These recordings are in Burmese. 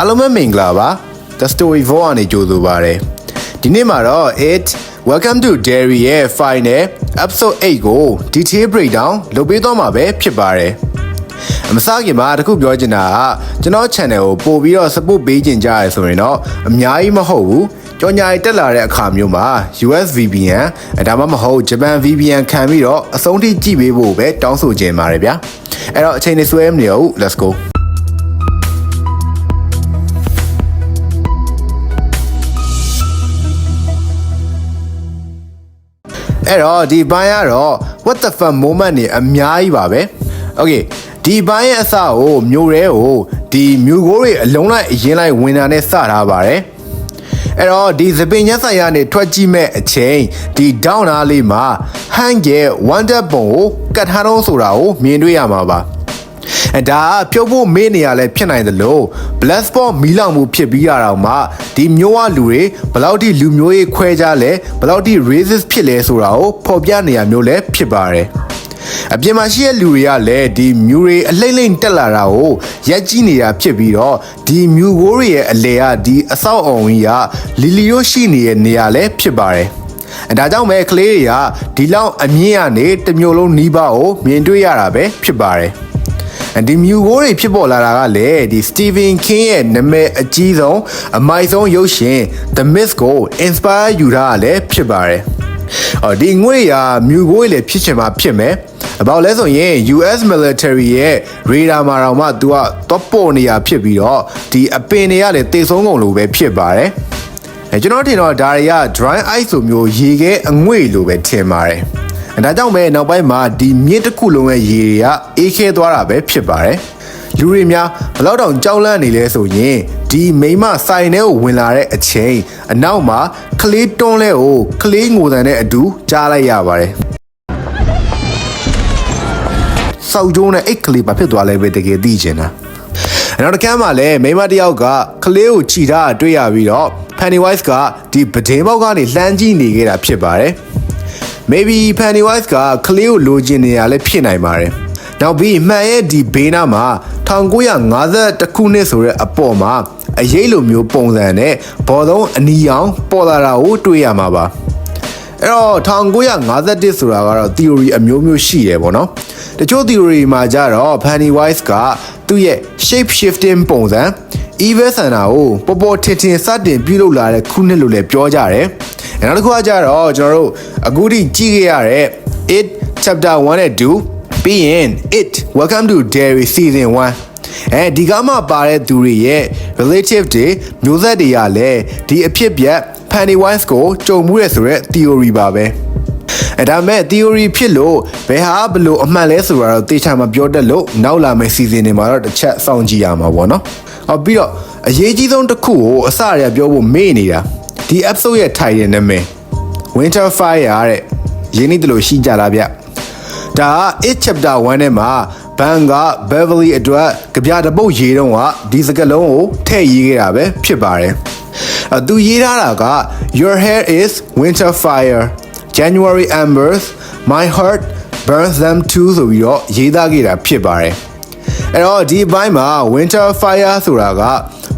အားလုံးပဲမင်္ဂလာပါ The Story Vault အနေကြိုဆိုပါရစေဒီနေ့မှာတော့ It Welcome to Dairy ရဲ့ Final Episode 8ကို Detail Breakdown လုပ်ပေးသွားမှာပဲဖြစ်ပါတယ်မစားခင်မှာတခုပြောချင်တာကကျွန်တော် channel ကိုပို့ပြီးတော့ support ပေးချင်ကြရဆိုရင်တော့အများကြီးမဟုတ်ဘူးကြော်ညာတက်လာတဲ့အခါမျိုးမှာ US VPN ဒါမှမဟုတ် Japan VPN ခံပြီးတော့အဆုံးထိကြည့်ပေးဖို့ပဲတောင်းဆိုချင်ပါတယ်ဗျာအဲ့တော့အချိန်လေးဆွဲမနေဘူး Let's goအဲ့တော့ဒီဘိုင်းကတော့ what the fuck moment နေအများကြီးပါပဲ okay ဒီဘိုင်းရဲ့အစကိုမျိုးရဲကိုဒီမျိုးကိုတွေအလုံးလိုက်အရင်လိုက်ဝင်တာနဲ့စထားပါတယ်အဲ့တော့ဒီသပင်ညက်ဆိုင်ရနေထွက်ကြည့်မဲ့အချိန်ဒီဒေါင်းသားလေးမှာဟန်ရဲ့ wonder ပုံကိုကတ်ထားတော့ဆိုတာကိုမြင်တွေ့ရမှာပါဒါကပြုတ်ဖို့မေးနေရလဲဖြစ်နိုင်တယ်လို့ black spot မီးလောင်မှုဖြစ်ပြီးရတော့မှဒီမျိုးဝလူတွေဘယ်လောက်ထိလူမျိုးရေးခွဲကြလဲဘယ်လောက်ထိ racist ဖြစ်လဲဆိုတာကိုဖော်ပြနေရမျိုးလဲဖြစ်ပါတယ်အပြင်မှာရှိတဲ့လူတွေကလည်းဒီမြူတွေအလိမ့်လိမ့်တက်လာတာကိုရက်ကြည့်နေတာဖြစ်ပြီးတော့ဒီမြူကိုတွေရဲ့အလေကဒီအဆောက်အုံကြီးကလီလီရိုးရှိနေတဲ့နေရာလဲဖြစ်ပါတယ်ဒါကြောင့်ပဲကလေးတွေကဒီလောက်အမြင့်ကနေတစ်မျိုးလုံးနီးပါးကိုမြင်တွေ့ရတာပဲဖြစ်ပါတယ်ဒီမြူကိုတွေဖြစ်ပေါ်လာတာကလည်းဒီ Stephen King ရဲ့နာမည်အကြီးဆုံးအမိုက်ဆုံးရုပ်ရှင် The Mist ကို inspire ယူထားတာလည်းဖြစ်ပါတယ်ဒီငွေရမြူကိုတွေလည်းဖြစ်ချင်မှဖြစ်မယ်အပေါလဲဆိုရင် US military ရဲ့ radar မှာတော့မှသူကတော့ပေါ်နေရဖြစ်ပြီးတော့ဒီအပင်တွေကလည်းတေဆုံးကုန်လို့ပဲဖြစ်ပါတယ်ကျွန်တော်ထင်တော့ဒါတွေက dry ice ဆိုမျိုးရေခဲအငွေ့လိုပဲထင်ပါတယ်ဒါကြောင့်ပဲနောက်ပိုင်းမှာဒီမြင့်တစ်ခုလုံးရဲ့ရေတွေကအေးခဲသွားတာပဲဖြစ်ပါတယ်လူတွေများဘလောက်တောင်ကြောက်လန့်နေလဲဆိုရင်ဒီမိမဆိုင်ထဲကိုဝင်လာတဲ့အချိန်အနောက်မှာကလေးတွန်းလဲကိုကလေးငိုတန်တဲ့အတူကြားလိုက်ရပါတယ်စောက်ကျိုးနဲ့အိတ်ကလေးပါဖြစ်သွားလဲပဲတကယ်သိချင်တာနောက်တစ်ခါမှလည်းမိမတယောက်ကကလေးကိုခြိထားတွေ့ရပြီးတော့ Pennywise ကဒီပဒင်းပေါက်ကနေလှမ်းကြည့်နေခဲ့တာဖြစ်ပါတယ်maybe Pennywise ကကလေးကိုလိုချင်နေရလဲဖြစ်နိုင်ပါတယ်နောက်ပြီးမှန်ရဲ့ဒီဘေးနားမှာ1950ခုနှစ်ဆိုတဲ့အပေါ်မှာအရေးလိုမျိုးပုံစံနဲ့ဘော်သုံးအနီရောင်ပေါ်လာတာကိုတွေ့ရမှာပါအဲ့တော့1951ဆိုတာကတော့ theory အမျိုးမျိုးရှိတယ်ပေါ့နော်တချို့ theory မှာကြတော့ Pennywise ကသူ့ရဲ့ shape shifting ပုံစံ evil Santa ကိုပေါ်ပေါ်ထင်ထင်စတင်ပြုလုပ်လာတဲ့ခုနှစ်လို့လည်းပြောကြတယ်နောက်တစ်ခုကကြတော့ကျွန်တော်တို့အခုထိကြည့်ခဲ့ရတဲ့ It Chapter 1 and 2ပြီးရင် It Welcome to Dairy Season 1ဒီကမှပါတဲ့သူတွေရဲ့ relative တွေမျိုးဆက်တွေကလည်းဒီအဖြစ်ပြက် Pennywise ကိုကြုံမှုရဆိုတဲ့ theory ပါပဲဒါမဲ့ theory ဖြစ်လို့ဘယ်ဟာဘလို့အမှန်လဲဆိုတာတော့သေချာမပြောတတ်လို့နောက်လာမယ့် season တွေမှာတော့တစ်ချက်စောင့်ကြည့်ရမှာပေါ့နော်ပြီးတော့အရေးကြီးဆုံးတစ်ခုကိုအစရပြောဖို့မေ့နေတာဒီ episode ရဲ့ title နာမည် Winter Fire တဲ့ရင်းနှီးတယ်လို့ရှိကြလားဗျဒါက It Chapter 1ထဲမှာဘန်က Beverly အတွက်ကြပြတပုတ်ရေးတော့ကဒီစကားလုံးကိုထည့်ရေးခဲ့တာပဲဖြစ်ပါတယ်သူရေးထားတာက Your hair is winter fire January embers my heart burns them too ဆိုပြီးတော့ရေးသားခဲ့တာဖြစ်ပါတယ်အဲ့တော့ဒီဘိုင်းမှာ winter fire ဆိုတာက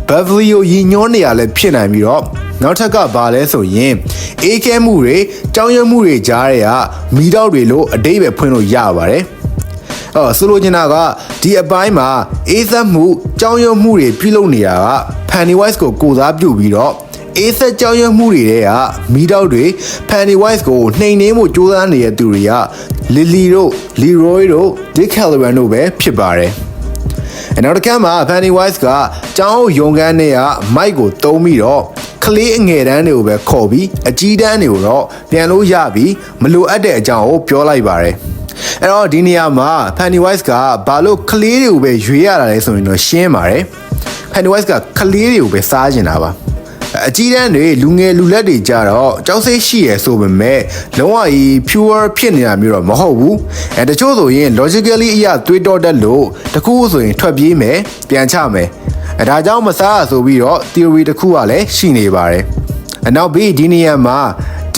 Beverly ကိုရည်ညွှန်းနေရလဲဖြစ်နိုင်ပြီးတော့နောက်ထပ်ကဘာလဲဆိုရင်အေးခဲမှုတွေကြောင်ရွံ့မှုတွေကြားတဲ့ကမီးတောက်တွေလို့အတိတ်ပဲဖွင့်လို့ရပါတယ်ဆိုလိုချင်တာကဒီအပိုင်းမှာအေးသက်မှုကြောင်ရွံ့မှုတွေပြုလုပ်နေတာက Pennywise ကိုကိုစားပြုပြီးတော့အေးသက်ကြောင်ရွံ့မှုတွေတဲ့ကမီးတောက်တွေ Pennywise ကိုနှိမ်နှင်းမှုကြိုးစားနေတဲ့သူတွေက Lily တို့ Leroy တို့ Dick Halloran တို့ပဲဖြစ်ပါတယ်နောက်တစ်ခါမှာ Pennywise ကကျောင်းရုံခန်းထဲက Mike ကိုတုံးပြီးတော့ကလေးအငယ်တန်းတွေကိုပဲခေါ်ပြီးအကြီးတန်းတွေကိုတော့ပြန်လို့ရပြီးမလိုအပ်တဲ့အကြောင်းကိုပြောလိုက်ပါတယ်အဲ့တော့ဒီနေရာမှာ Pennywise ကဘာလို့ကလေးတွေကိုပဲရွေးရတာလဲဆိုရင်တော့ရှင်းပါတယ် Pennywise ကကလေးတွေကိုပဲစားကျင်တာပါအကြီးတန်းတွေလူငယ်လူလက်တွေကြတော့ကြောက်စိတ်ရှိရဆိုပေမဲ့လုံးဝကြီး pure ဖြစ်နေတာမျိုးတော့မဟုတ်ဘူးတချို့ဆိုရင် logically အရာတွေးတောတတ်လို့တခုဆိုရင်ထွက်ပြေးမယ်ပြန်ချမယ်ဒါကြောင့်မစားဆိုပြီးတော့ theory တစ်ခုကလည်းရှိနေပါတယ်နောက်ပြီးဒီနေရာမှာ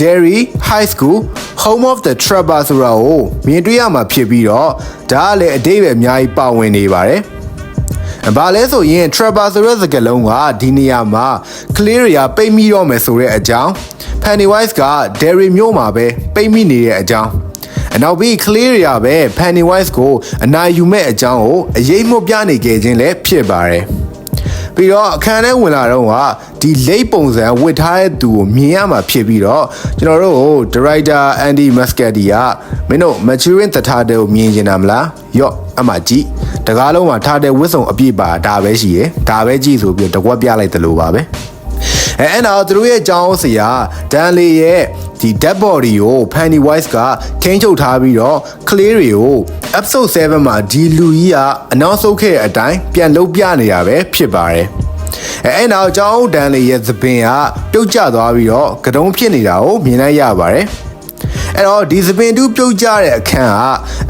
Dairy High School Home of the Trapper ဆိုတာကိုမြင်တွေ့ရမှာဖြစ်ပြီးတော့ဒါကလည်းအတိတ်ပဲအများကြီးပါဝင်နေပါတယ် ဘာလဲဆိုရင် Trapper ဆိုတဲ့စကားလုံးကဒီနေရာမှာ clear တွေကပိတ်မိတော့မယ်ဆိုတဲ့အကြောင်း Pennywise က Derry မြို့မှာပဲပိတ်မိနေတဲ့အကြောင်းနောက်ပြီး clear တွေကပဲ Pennywise ကိုအနာယူမဲ့အကြောင်းကိုအရေးမှုပြနေခဲ့ခြင်းလည်းဖြစ်ပါတယ်ပြီးတော့အခန်းထဲဝင်လာတော့ကဒီလိပ်ပုံစံဝစ်ထားတဲ့သူကိုမြင်ရမှာဖြစ်ပြီးတော့ကျွန်တော်တို့ director Andy Muschietti ကမင်းတို့ maturing တထားတဲ့ကိုမြင်ကျင်တာမလားရော့အမှကြည့်တကားလုံးမှာထားတဲ့ဝစ်စုံအပြည့်ပါဒါပဲရှိရယ်ဒါပဲကြည့်ဆိုပြီးတကွက်ပြလိုက်တယ်လို့ပါပဲအဲ့တော့သူတို့ရဲ့အကြောင်းဆရာဒန်လီရဲ့ဒီ dead body ကို Pennywise ကထိန်းချုပ်ထားပြီးတော့ clear တွေကို episode 7မှာဒီလူကြီးကအနောက်ဆုတ်ခဲ့တဲ့အတိုင်းပြန်လုပ်ပြနေတာပဲဖြစ်ပါတယ်အဲ့နောက်အကြောင်းဒန်လီရဲ့သပင်ကပြုတ်ကျသွားပြီးတော့ကတုံးဖြစ်နေတာကိုမြင်လိုက်ရပါတယ်အဲ့တော့ဒီသပင်တူးပြုတ်ကျတဲ့အခန်းက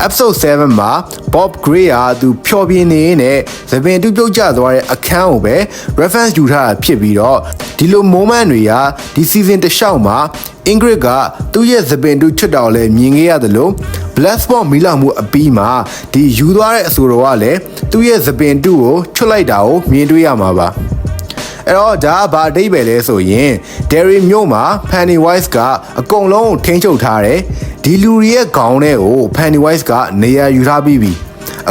episode 7မှာ Bob Gray ကသူဖျော်ပြနေနဲ့သပင်တူးပြုတ်ကျသွားတဲ့အခန်းကိုပဲ reference ယူထားတာဖြစ်ပြီးတော့ဒီလို moment တွေကဒီ season တစ်လျှောက်မှာ Ingrid ကသူ့ရဲ့သပင်တူးချွတ်တော်လဲမြင်ခဲ့ရတယ်လို့ Black Spot မီးလောင်မှုအပြီးမှာဒီယူသွားတဲ့အဆိုတော်ကလည်းသူ့ရဲ့သပင်တူးကိုချွတ်လိုက်တာကိုမြင်တွေ့ရမှာပါအဲ့တော့ဒါကဘာအဓိပ္ပာယ်လဲဆိုရင် Derry မြို့မှာ Pennywise ကအကုန်လုံးထိန်းချုပ်ထားတယ်ဒီလူတွေရဲ့ခေါင်းထဲကို Pennywise ကနေရာယူထားပြီးပြီ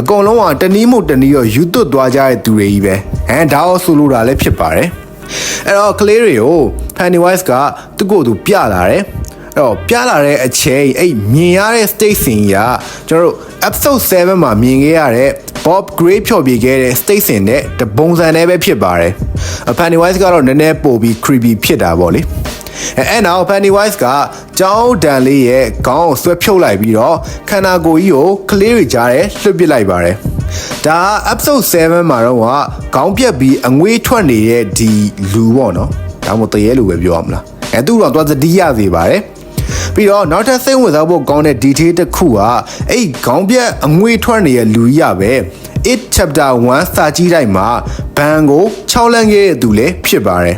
အကုန်လုံးကတနည်းမို့တနည်းရောယူသွတ်သွားကြတဲ့သူတွေကြီးပဲဒါအောင်ဆိုလိုတာလည်းဖြစ်ပါတယ်အဲ့တော့ Clay တွေကို Pennywise ကသူ့ကိုယ်သူပြလာတယ်အဲ့တော့ပြလာတဲ့အချိန်အဲ့မြင်ရတဲ့ state scene ကကျွန်တော်တို့ episode 7မှာမြင်ခဲ့ရတဲ့ Bob Gray ဖြော်ပြခဲ့တဲ့ state scene နဲ့တပုံစံနဲ့ပဲဖြစ်ပါတယ်Pennywise ကတော့နည်းနည်းပို့ပြီး creepy ဖြစ်တာပေါ့လေအဲ့နောက် Pennywise ကကြောင်းဒန်လေးရဲ့ခေါင်းကိုဆွဲဖြုတ်လိုက်ပြီးတော့ခန္ဓာကိုယ်ကြီးကို clear တွေကြားထဲလွှတ်ပစ်လိုက်ပါတယ်ဒါက episode 7မှာတော့ခေါင်းပြက်ပြီးအငွေးထွက်နေတဲ့ဒီလူပေါ့နော်ဒါမှမဟုတ်တရေလူပဲပြောရမလားသူ့တော့သွားသတိရစေပါတယ်ပြီးတော့နောက်ထပ်စိတ်ဝင်စားဖို့ကောင်းတဲ့ detail တစ်ခုကအဲ့ခေါင်းပြက်အငွေးထွက်နေတဲ့လူကြီးရပဲIt chapter 1စာကြည့်တိုင်းမှာဘန်ကို6လန်းခဲ့တဲ့သူလည်းဖြစ်ပါတယ်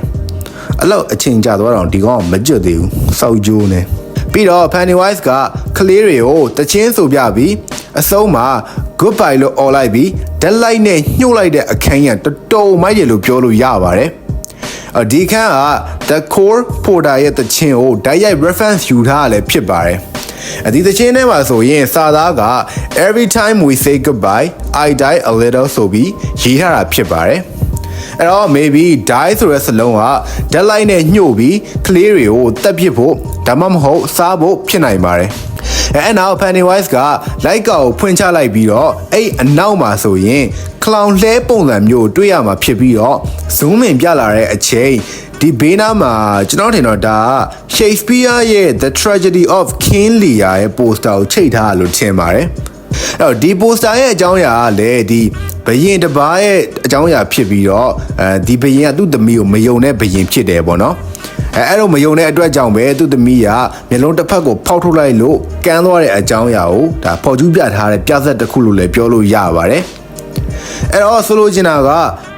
အဲ့လောက်အချိန်ကြာသွားတော့ဒီကောင်ကမကြွသေးဘူးစောက်ကျိုးနေပြီးတော့ Pennywise က clear တွေကိုတချင်းဆိုပြပြီးအဆုံးမှာ goodbye လို့អော်လိုက်ပြီး deadlight နဲ့ညှို့လိုက်တဲ့အခန်းကြီးတော်တော်မိုက်တယ်လို့ပြောလို့ရပါတယ်ဒီခန်းက The Core Porter ရဲ့တချင်းကိုတိုက်ရိုက် reference ယူထားရလည်းဖြစ်ပါတယ်ဒီသချင်းထဲမှာဆိုရင်စာသားက every time we say goodbye I die a little ဆိုပြီးရေးထားတာဖြစ်ပါတယ်အဲ့တော့ maybe die ဆိုတဲ့စလုံးက deadline နဲ့ညှို့ပြီး clear တွေကိုတက်ပစ်ဖို့ဒါမှမဟုတ်စားဖို့ဖြစ်နိုင်ပါတယ်အဲ့နောက် Pennywise က like ကိုဖွင့်ချလိုက်ပြီးတော့အဲ့အနောက်မှာဆိုရင် clown လှဲပုံစံမျိုးတွေ့ရမှာဖြစ်ပြီးတော့ zoom in ပြလာတဲ့အချိန်ဒီဘေးနားမှာကျွန်တော်ထင်တော့ဒါ Shakespeare ရဲ့ The Tragedy of King Lear ရဲ့ poster ကိုချိန်ထားလို့ထင်ပါတယ်အဲ့တော့ဒီ poster ရဲ့အကြောင်းအရာကလည်းဒီဘယင်တစ်ပါးရဲ့အကြောင်းအရာဖြစ်ပြီးတော့ဒီဘယင်ကသူ့သမီးကိုမယုံတဲ့ဘယင်ဖြစ်တယ်ပေါ့နော်အဲ့တော့မယုံတဲ့အတွက်ကြောင့်ပဲသူ့သမီးကမျက်လုံးတစ်ဖက်ကိုဖောက်ထုတ်လိုက်လို့ကန်းသွားတဲ့အကြောင်းအရာကိုဒါဖော်ကျူးပြထားတဲ့ပြသက်တစ်ခုလို့လည်းပြောလို့ရပါတယ်အဲ့တော့ဆိုလိုချင်တာက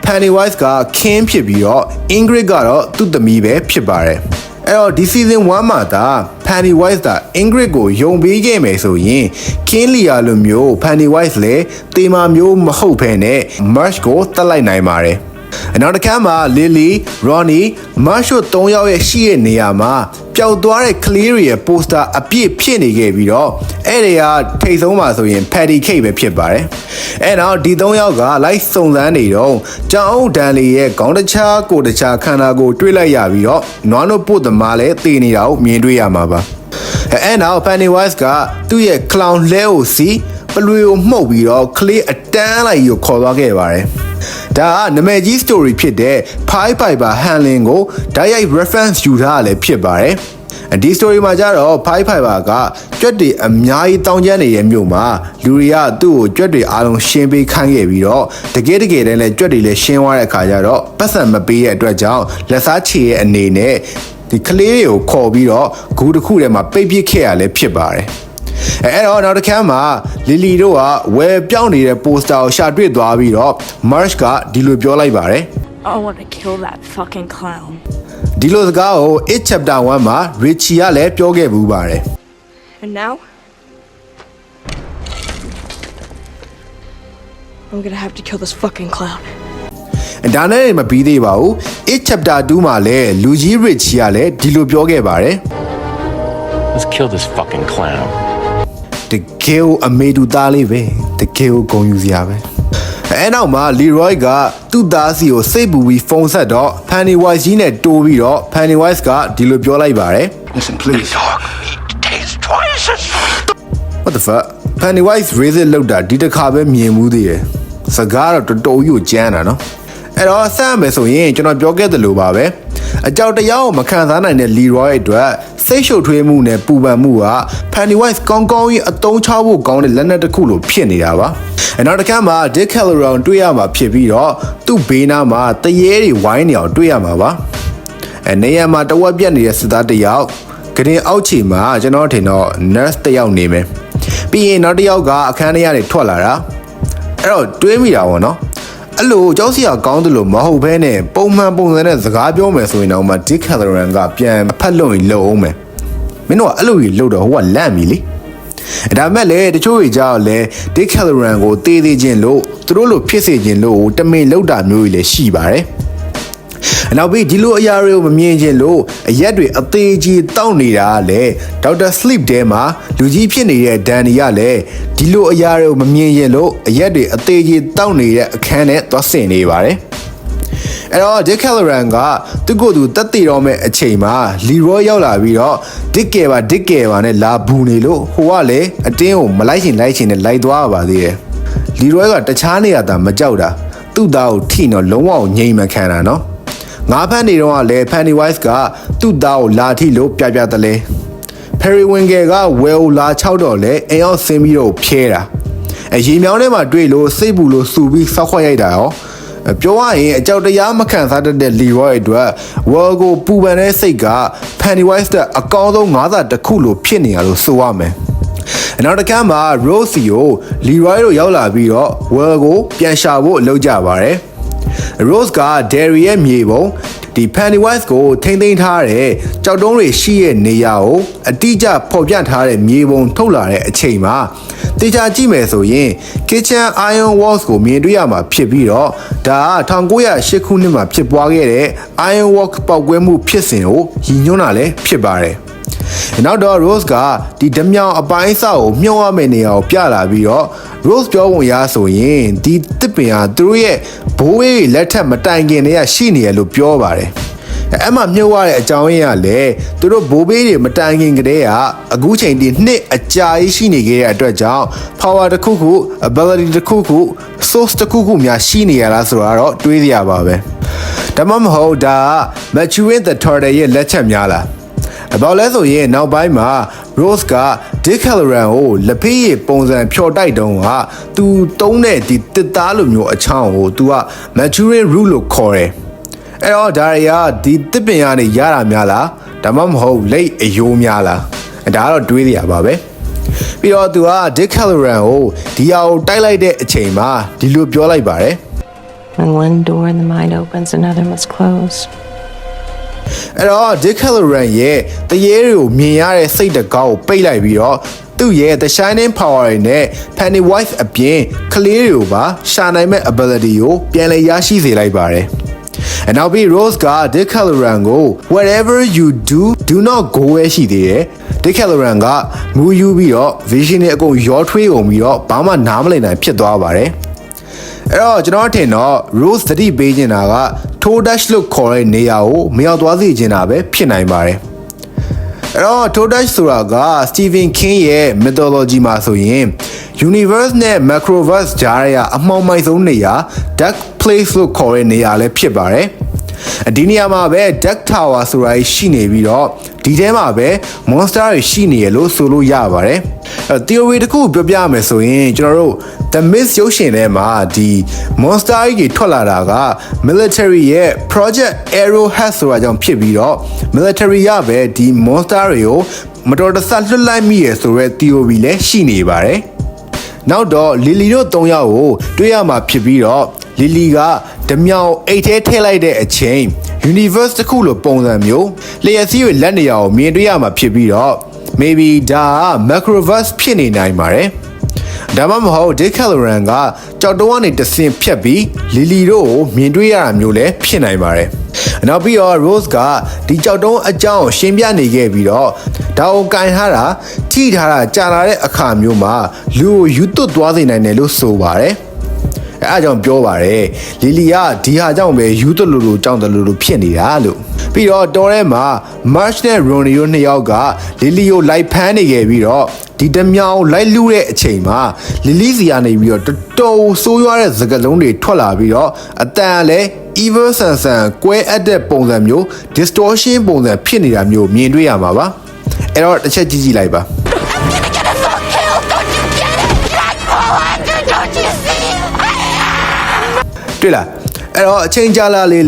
Pennywise က King ဖြစ်ပြီးတော့ Ingrid ကတော့သူ့သမီးပဲဖြစ်ပါတယ်အဲ့တော့ဒီ season 1မှာဒါ Pennywise က Ingrid ကိုယုံပေးခဲ့မယ်ဆိုရင် King Lear လိုမျိုး Pennywise လည်းတေမာမျိုးမဟုတ်ဘဲနဲ့ Marsh ကိုတတ်လိုက်နိုင်ပါတယ်နောက်တစ်ခါမှာ Lily, Ronnie, Marsh တို့3ယောက်ရဲ့ရှိတဲ့နေရာမှာပျောက်သွားတဲ့ Clear ရဲ့ poster အပြည့်ဖြစ်နေခဲ့ပြီးတော့အဲ့ဒီကထိတ်ဆုံးမှာဆိုရင် Patty Cake ပဲဖြစ်ပါတယ်အဲ့တော့ဒီ3ယောက်ကလိုက်စုံစမ်းနေတော့ကြောင်ဒန်လီရဲ့ခေါင်းတခြားကိုတခြားခန္ဓာကိုတွေးလိုက်ရပြီးတော့နွားနို့ပုတ်သမားလည်းတည်နေတာကိုမြင်တွေ့ရမှာပါအဲ့နောက် Pennywise ကသူ့ရဲ့ clown လဲကိုစီပလွေကိုမှုတ်ပြီးတော့ Clay အတန်းလိုက်ကိုခေါ်သွားခဲ့ပါတယ်ဒါကနာမည်ကြီး story ဖြစ်တဲ့ Pied Piper Hanlon ကိုတိုက်ရိုက် reference ယူထားရလည်းဖြစ်ပါတယ်ဒီ story မှာကျတော့ Pied Piper ကကြွက်တွေအများကြီးတောင်းကျမ်းနေတဲ့မြို့မှာလူတွေကသူ့ကိုကြွက်တွေအားလုံးရှင်းပေးခိုင်းခဲ့ပြီးတော့တကယ်တည်းလည်းကြွက်တွေလည်းရှင်းသွားတဲ့အခါကျတော့ပတ်စံမပေးတဲ့အတွက်ကြောင့်လက်စားချေရဲ့အနေနဲ့ဒီကလေးတွေကိုခေါ်ပြီးတော့ဂူတစ်ခုထဲမှာပိတ်ပစ်ခဲ့ရလည်းဖြစ်ပါတယ်အဲ့တော့နောက်တစ်ခါမှာလီလီတို့ကဝယ်ပြောင်းနေတဲ့ poster ကိုရှာတွေ့သွားပြီးတော့ Marsh ကဒီလိုပြောလိုက်ပါတယ် I want to kill that fucking clown ဒီလိုစကားကို It chapter 1မှာ Richie ကလည်းပြောခဲ့ဘူးပါတယ် And now I'm gonna have to kill this fucking clown. ဒါနဲ့မပြီးသေးပါဘူး it chapter 2မှာလည်းလူကြီး Rich ကလည်းဒီလိုပြောခဲ့ပါတယ် Let's kill this fucking clown. တကယ်ကိုအမေတူသားလေးပဲတကယ်ကိုဂုဏ်ယူစရာပဲအဲနောက်မှာ Leroy ကသူ့သားစီကိုစိတ်ပူပြီးဖုန်းဆက်တော့ Pennywise ကြီးနဲ့တိုးပြီးတော့ Pennywise ကဒီလိုပြောလိုက်ပါတယ် Listen, please. Dog meat tastes twice as sweet. What the fuck Pennywise raise it လောက်တာဒီတစ်ခါပဲမြင်မှုသေးတယ်စကားတော့တော်တော်ကြီးကိုကြမ်းတာနော်အဲ့တော့ဆက်မယ်ဆိုရင်ကျွန်တော်ပြောခဲ့သလိုပါပဲအကြောက်တရားကိုမခံစားနိုင်တဲ့ Leroy အတွက်စိတ်ရှုပ်ထွေးမှုနဲ့ပူပန်မှုက Pennywise ကောင်းကောင်းကြီးအတုံးချဖို့ကောင်းတဲ့လက်နက်တစ်ခုလိုဖြစ်နေတာပါ။နောက်တစ်ခါမှာ Dick Halloran တွေ့ရမှာဖြစ်ပြီးတော့သူ့ဘေးနားမှာတရေတွေဝိုင်းနေအောင်တွေ့ရမှာပါ။နေရာမှာတဝက်ပြက်နေတဲ့စစ်သားတစ်ယောက်ကရင်အောက်ခြေမှာကျွန်တော်ထင်တော့ nurse တစ်ယောက်နေမယ်။ပြီးရင်နောက်တစ်ယောက်ကအခန်းထဲကနေထွက်လာတာ။အဲ့တော့တွေးမိတာပေါ့နော်။အဲ့လိုကြောက်စရာကောင်းတယ်လို့မဟုတ်ဘဲနဲ့ပုံမှန်ပုံစံနဲ့စကားပြောမယ်ဆိုရင်တော့မှ Dick Halloran ကပြန်ဖတ်လို့လုံအောင်မယ်မင်းတို့ကအဲ့လိုကြီးလုံတော့ဟိုကလန့်ပြီလေဒါမဲ့လေတချို့တွေကြောက်လဲ Dick Halloran ကိုတေးသေးခြင်းလို့သူတို့လိုဖြစ်စေခြင်းလို့တမင်လောက်တာမျိုးကြီးလည်းရှိပါတယ်နောက်ပြီးဒီလိုအရာတွေကိုမမြင်ခြင်းလို့အရက်တွေအသေးကြီးတောက်နေတာလေဒေါက်တာ Sleep တဲမှာလူကြီးဖြစ်နေတဲ့ဒန်နီကလည်းဒီလိုအရာတွေကိုမမြင်ရင်လို့အရက်တွေအသေးကြီးတောက်နေတဲ့အခန်းနဲ့သွားဆင်နေပါတယ်အဲ့တော့ Dick Halloran ကသူ့ကိုယ်သူတက်တည်တော့မဲ့အချိန်မှာ Leroy ရောက်လာပြီးတော့ Dick ကပါနဲ့လာဘူးနေလို့ဟိုကလည်းအတင်းကိုမလိုက်ချင်နဲ့လိုက်သွားပါသေးတယ် Leroy ကတခြားနေရာသာမကြောက်တာသူ့သားကိုထိတော့လုံးဝငြိမ်မခံတာနော်ငါးဖက်နေတော့ကလည်း Pennywise ကသူ့သားကိုလာထိလို့ပြတလဲ Periwinkle က well လာချောက်တော့လဲအိမ်အောင်ဆင်းပြီးတော့ဖြဲတာရေမြောင်းထဲမှာတွေ့လို့စိတ်ပူလို့စူပြီးစောက်ခွက်ရိုက်တာရောပြောရရင်အကြောက်တရားမခံစားတတ်တဲ့ Leroy အတွက် World ကိုပူပန်တဲ့စိတ်က Pennywise တဲ့အကောင်းဆုံးငါးစာတစ်ခုလိုဖြစ်နေရလို့ဆိုရမယ်နောက်တစ်ခါမှာ Rosie ကို Leroy တို့ရောက်လာပြီးတော့ World ကိုပြန်ရှာဖို့လုပ်ကြပါတယ်Rose က Derry ရဲ့မြေပုံဒီ Pennywise ကိုထိမ့်သိမ်းထားတဲ့ကြောက်တုံးတွေရှိရဲ့နေရာကိုအတိအကျဖော်ပြထားတဲ့မြေပုံထုတ်လာတဲ့အချိန်မှာတေချာကြည့်မယ်ဆိုရင် Kitchen Iron Walls ကိုမြင်တွေ့ရမှာဖြစ်ပြီးတော့ဒါက1908ခုနှစ်မှာဖြစ်ပွားခဲ့တဲ့ Iron Walk ပေါက်ကွဲမှုဖြစ်စဉ်ကိုရည်ညွှန်းတာလည်းဖြစ်ပါတယ်နောက်တော့ Rose ကဒီဓမြောင်အပိုင်းအစကိုမြုံရမယ့်နေရာကိုပြလာပြီးတော့ Rose ပြောပုံရဆိုရင်ဒီတစ်ပင်ဟာသူတို့ရဲ့ဘိုးဘေးလက်ထက်မတိုင်ခင်တည်းကရှိနေရလို့ပြောပါတယ်အဲ့မှာမြုပ်ရတဲ့အကြောင်းရင်းကလည်းသူတို့ဘိုးဘေးတွေမတိုင်ခင်ကတည်းကအခုချိန်ဒီနှစ်အကြာကြီးရှိနေခဲ့တဲ့အတွက်ကြောင့် power တစ်ခုခု ability တစ်ခုခု source တစ်ခုခုများရှိနေရလားဆိုတာတော့တွေးစရာပါပဲဒါမှမဟုတ်ဒါက Maturin the Turtle ရဲ့လက်ချက်များလားဘာလဲဆိုရင်နောက်ပိုင်းမှာ Rose က Dick Halloran ကိုလက်ဖေးရပုံစံဖြော်တိုက်တုံးကသူတုံးတဲ့ဒီတစ်သားလိုမျိုးအချောင်းကိုသူက Maturin Root လို့ခေါ်တယ်အဲ့တော့ဒါတွေကဒီတစ်ပင်ကနေရတာများလားဒါမှမဟုတ်လိတ်အယိုးများလားဒါကတော့တွေးရပါပဲပြီးတော့သူက Dick Halloran ကိုဒီဟာကိုတိုက်လိုက်တဲ့အချိန်မှာဒီလိုပြောလိုက်ပါတယ် When one door in the mind opens, another must close. အဲ့တော့ Dick Halloran ရဲ့တရေတွေကိုမြင်ရတဲ့စိတ်တကောက်ကိုပိတ်လိုက်ပြီးတော့သူ့ရဲ့ The Shining Power နဲ့ Pennywise အပြင်ကလေးတွေကိုပါရှာနိုင်မဲ့ ability ကိုပြန်လည်ရရှိစေလိုက်ပါတယ်။နောက်ပြီး Rose က Dick Halloran ကို whatever you do not go ပဲရှိသေးတယ်။ Dick Halloran ကမူယူပြီးတော့ vision နဲ့အကုန်ရောထွေးကုန်ပြီးတော့ဘာမှနားမလည်နိုင်ဖြစ်သွားပါတယ်။အဲ့တော့ကျွန်တော်ထင်တော့ Rose သတိပေးနေတာက Toe Dash လို့ခေါ်တဲ့နေရာကိုမရောက်သွားစေချင်တာပဲဖြစ်နိုင်ပါတယ်အဲ့တော့ Toe Dash ဆိုတာက Stephen King ရဲ့ mythology မှာဆိုရင် universe နဲ့ macroverse ကြားရအမှောင်မိုက်ဆုံးနေရာ Dark Place လို့ခေါ်တဲ့နေရာလည်းဖြစ်ပါတယ်ဒီနေရာမှာပဲ Dark Tower ဆိုတာရှိနေပြီးတော့ဒီထဲမှာပဲ monster တွေရှိနေရလို့ဆိုလို့ရပါတယ်theory တခုပြောပြမယ်ဆိုရင်ကျွန်တော်တို့ The Mist ရုပ်ရှင်ထဲမှာဒီ monster ကြီးထွက်လာတာက military ရဲ့ Project Arrowhead ဆိုတာကြောင့်ဖြစ်ပြီးတော့ military ကပဲဒီ monster တွေကိုမတော်တဆလွတ်လိုက်မိရဆိုတဲ့ theory လည်းရှိနေပါတယ်နောက်တော့ Lily တို့၃ယောက်ကိုတွေ့ရမှာဖြစ်ပြီးတော့ Lily ကဓမြောင်အိတ်ထဲထည့်လိုက်တဲ့အချိန် universe တစ်ခုလိုပုံစံမျိုးလျှက်စီးရလက်နေရာကိုမြင်တွေ့ရမှာဖြစ်ပြီးတော့ maybe ဒါက macroverse ဖြစ်နေနိုင်ပါတယ် ဒါမှမဟုတ် Dick Halloran ကကြောက်တုံးကနေတဆင်ဖြတ်ပြီးလီလီတို့ကိုမြင်တွေ့ရတာမျိုးလည်းဖြစ်နိုင်ပါတယ်နောက်ပြီးတော့ Rose ကဒီကြောက်တုံးအကြောင်းရှင်းပြနေခဲ့ပြီးတော့ဒါကိုကင်ထားတာထိထားတာကြာလာတဲ့အခါမျိုးမှာလူကိုယူသွတ်သွားစေနိုင်တယ်လို့ဆိုပါတယ်အဲအကြောင်းပြောပါတယ်လီလီကဒီဟာကြောင့်ပဲယူသွတ်လူကြောင့်တလူဖြစ်နေတာလို့ပြီးတော့တော်ထဲမှာ March နဲ့ Ronnie တို့နှစ်ယောက်ကလီလီကိုလိုက်ဖမ်းနေခဲ့ပြီးတော့ဒီတမြောင်လိုက်လူတဲ့အချိန်မှာလီလီစီကနေပြီးတော့တော်တော်ဆိုးရွားတဲ့စကားလုံးတွေထွက်လာပြီးတော့အတန်လည်း evil ဆန်ဆန်ကွဲအပ်တဲ့ပုံစံမျိုး distortion ပုံစံဖြစ်နေတာမျိုးမြင်တွေ့ရမှာပါအဲ့တော့တစ်ချက်ကြည့်ကြည့်လိုက်ပါ တွေ့လားအဲ့တော့အချိန်ကြာလာလေး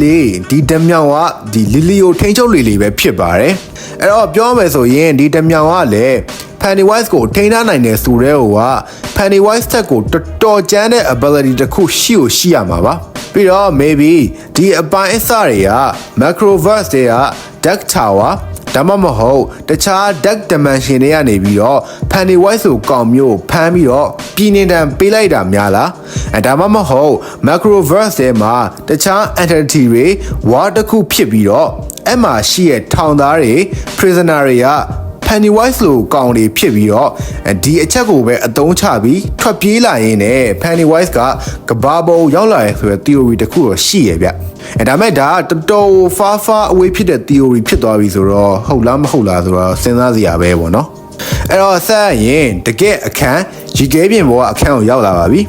ဒီတမြောင်ကဒီလီလီကိုထိန်းချုပ်လေးပဲဖြစ်ပါတယ်အဲ့တော့ပြောမယ်ဆိုရင်ဒီတမြောင်ကလည်း Pennywise ကိုထိန်းထားနိုင်တဲ့ဆိုတဲ့ဟိုက Pennywise တက်ကိုတော်တော်ကျန်းတဲ့ ability တစ်ခုရှိရမှာပါပြီးတော့ maybe ဒီအပိုင်းအစတွေက Macroverse တွေက Dark Tower ဒါမှမဟုတ်တခြား Dark Dimension တွေကနေပြီးတော့ Pennywise ကိုကောင်မျိုးဖမ်းပြီးတော့ပြည်နေတံပေးလိုက်တာများလားဒါမှမဟုတ် Macroverse ထဲမှာတခြား entity တွေ war တစ်ခုဖြစ်ပြီးတော့အဲ့မှာရှိတဲ့ထောင်သားတွေ prisoner တွေက Pennywise လို့ကောင်တွေဖြစ်ပြီးတော့ဒီအချက်ကိုပဲအသုံးချပြီးထွက်ပြေးလာရင်းနဲ့ Pennywise ကကဘာပေါ်ရောက်လာရဆိုတဲ့ theory တစ်ခုတော့ရှိရဗျဒါမဲ့ဒါကတော်တော် far away ဖြစ်တဲ့ theory ဖြစ်သွားပြီဆိုတော့ဟုတ်လားမဟုတ်လားဆိုတော့စဉ်းစားစရာပဲပေါ့နော်အဲ့တော့ဆက်ရင်တကယ်အခန်းရေခဲပြင်ပေါ်ကအခန်းကိုရောက်လာပါပြီ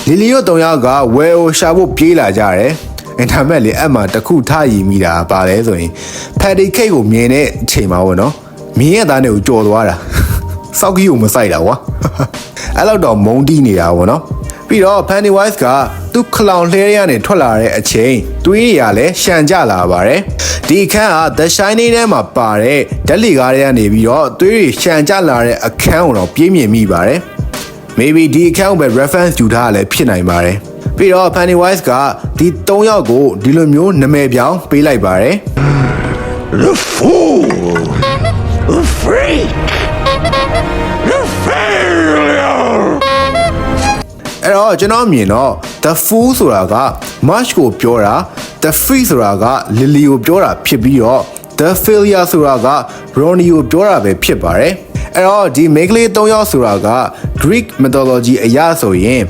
လီလီတို့၃ယောက်ကဝယ်ကိုရှာဖို့ပြေးလာကြတယ်ဒါမဲ့လေအဲ့မှာတခုထရည်မိတာပါလဲဆိုရင် Patty Cake ကိုမြင်တဲ့အချိန်မှာပေါ့နော်မြင်ရတဲ့နဲ့ကိုကြော်သွားတာစောက်ကြီးကိုမဆိုင်တာကွာအဲ့လောက်တော့မုန်းတီးနေတာပေါ့နော်ပြီးတော့ Pennywise ကသူ့ခလောင်လှဲရကနေထွက်လာတဲ့အချိန်သွေးရလည်းရှန်ကြလာပါတယ်ဒီအခန်းက The Shining ထဲမှာပါတဲ့ဓာတ်လီကားတွေကနေပြီးတော့သွေးတွေရှန်ကြလာတဲ့အခန်းကိုတော့ပြေးမြင်မိပါတယ် maybe ဒီအခန်းကိုပဲ reference ယူထားလည်းဖြစ်နိုင်ပါတယ်ပြီးတော့ Pennywise ကဒီ၃ယောက်ကိုဒီလိုမျိုးနာမည်ပြောင်းပေးလိုက်ပါတယ် The fool! The freak! The failure! အဲ့တော့ကျွန်တော်မြင်တော့ the fool ဆိုတာက March ကိုပြောတာ the freak ဆိုတာက Lily ကိုပြောတာဖြစ်ပြီးတော့ the failure ဆိုတာက Ronnie ကိုပြောတာပဲဖြစ်ပါတယ်အဲ့တော့ဒီ main ကလေး၃ယောက်ဆိုတာက Greek mythology အရဆိုရင်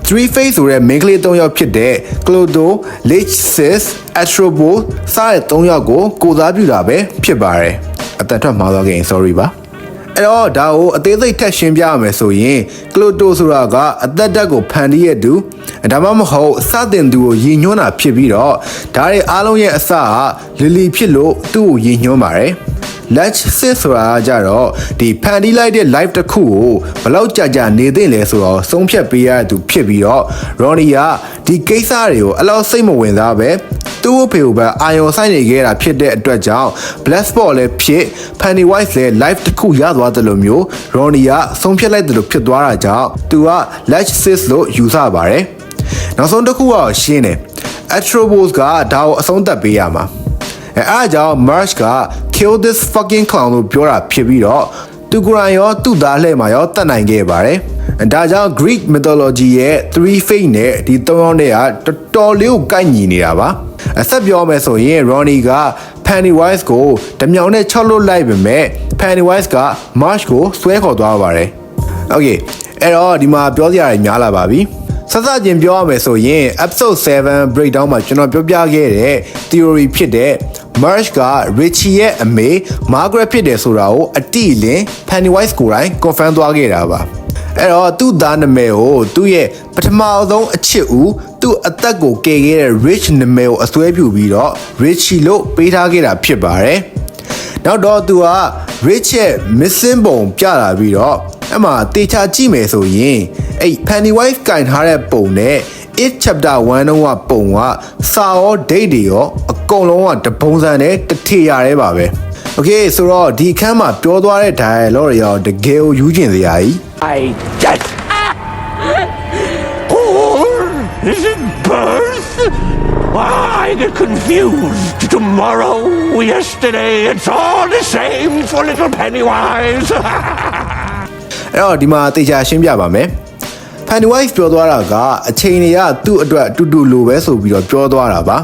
three face ဆိုတဲ့ main ကလေး၃ယောက်ဖြစ်တဲ့ Clotho, Lechsis, Astrobos စတဲ့၃ယောက်ကိုစားပြုတာပဲဖြစ်ပါတယ်အသက်ထွက်မှားသွားခဲ့ရင် sorry ပါအဲ့တော့ဒါကိုအသေးစိတ်ထပ်ရှင်းပြရမယ်ဆိုရင် Clotho ဆိုတာကအသက်တက်ကိုဖန်တီးရတူဒါမှမဟုတ်စတင်သူကိုရည်ညွှန်းတာဖြစ်ပြီးတော့ဒါတွေအားလုံးရဲ့အစကလီလီဖြစ်လို့သူ့ကိုရည်ညွှန်းပါတယ် Lechsis ဆိုတာကြတော့ဒီဖန်တီးလိုက်တဲ့ live တစ်ခုကိုဘလောက်ကြာနေသင့်လဲဆိုတော့ဆုံးဖြတ်ပေးရတဲ့သူဖြစ်ပြီးတော့ Ronnie ကဒီကိစ္စတွေကိုအလောက်စိတ်မဝင်စားပဲသူ့အဖေကိုပဲအာယုံဆိုင်နေခဲ့တာဖြစ်တဲ့အတွက်ကြောင့် Black Spot လည်းဖြစ် Pennywise လည်း live တစ်ခုရသွားတယ်လို့မျိုး Ronnie ကဆုံးဖြတ်လိုက်တယ်လို့ဖြစ်သွားတာကြောင့်သူက Lechsis လို့ယူဆပါတယ်နောက်ဆုံးတစ်ခုကရှင်းတယ် Astrobos ကဒါကိုအဆုံးသတ်ပေးရမှာအားကြောင့် March က kill this fucking clown လို့ပြောတာဖြစ်ပြီးတော့သူကိုယ်တိုင်ရောသူ့သားလှည့်မှာရောတတ်နိုင်ခဲ့ပါတယ်ဒါကြောင့် Greek mythology ရဲ့ three face နဲ့ဒီ၃ယောက်နဲ့ကတော်တော်လေးကိုကိုက်ညီနေတာပါအဆက်ပြောမယ်ဆိုရင် Ronnie က Pennywise ကိုတမြောင်နဲ့ချောက်လွတ်လိုက်ပေမဲ့ Pennywise က March ကိုဆွဲခေါ်သွားပါတယ် Okay အဲ့တော့ဒီမှာပြောစရာတွေများလာပါပြီစစချင်းပြောရမယ်ဆိုရင် episode 7 breakdown မှာကျွန်တော်ပြောပြခဲ့တဲ့ theory ဖြစ်တဲ့ March က Richie ရဲ့အမေ Margaret ဖြစ်တယ်ဆိုတာကိုအတိအလင်း Pennywise ကိုယ်တိုင် confirm သွားခဲ့တာပါအဲ့တော့သူ့သားနာမည်ကိုသူ့ရဲ့ပထမဆုံးအချစ်ဦးသူ့အသက်ကိုကယ်ခဲ့တဲ့ Rich နာမည်ကိုအစွဲပြုပြီးတော့ Richie လို့ပေးထားခဲ့တာဖြစ်ပါတယ်နောက်တော့သူက Rich ရဲ့ missing ပုံပြလာပြီးတော့အဲ့မှာတေချာကြည့်မယ်ဆိုရင်အဲ့ Pennywise ကင်ထားတဲ့ပုံနဲ့ It chapter 1 တုန်းကပုံကစာရော date တွေရောအကုန်လုံးကတပုံစံနဲ့တထေရရဲပါပဲ Okay ဆိုတော့ဒီအခန်းမှာပြောသွားတဲ့ dialogue တွေရောတကယ်ကိုယူကျင်စရာကြီး I just... Or is it birth? I get confused. Tomorrow, yesterday, it's all the same for little Pennywise. အဲ့တော့ဒီမှာတေချာရှင်းပြပါမယ် Pennywise ပြောသွားတာကအချိန်တွေကသူ့အတွက်အတူတူလိုပဲဆိုပြီးတော့ပြောသွားတာပါ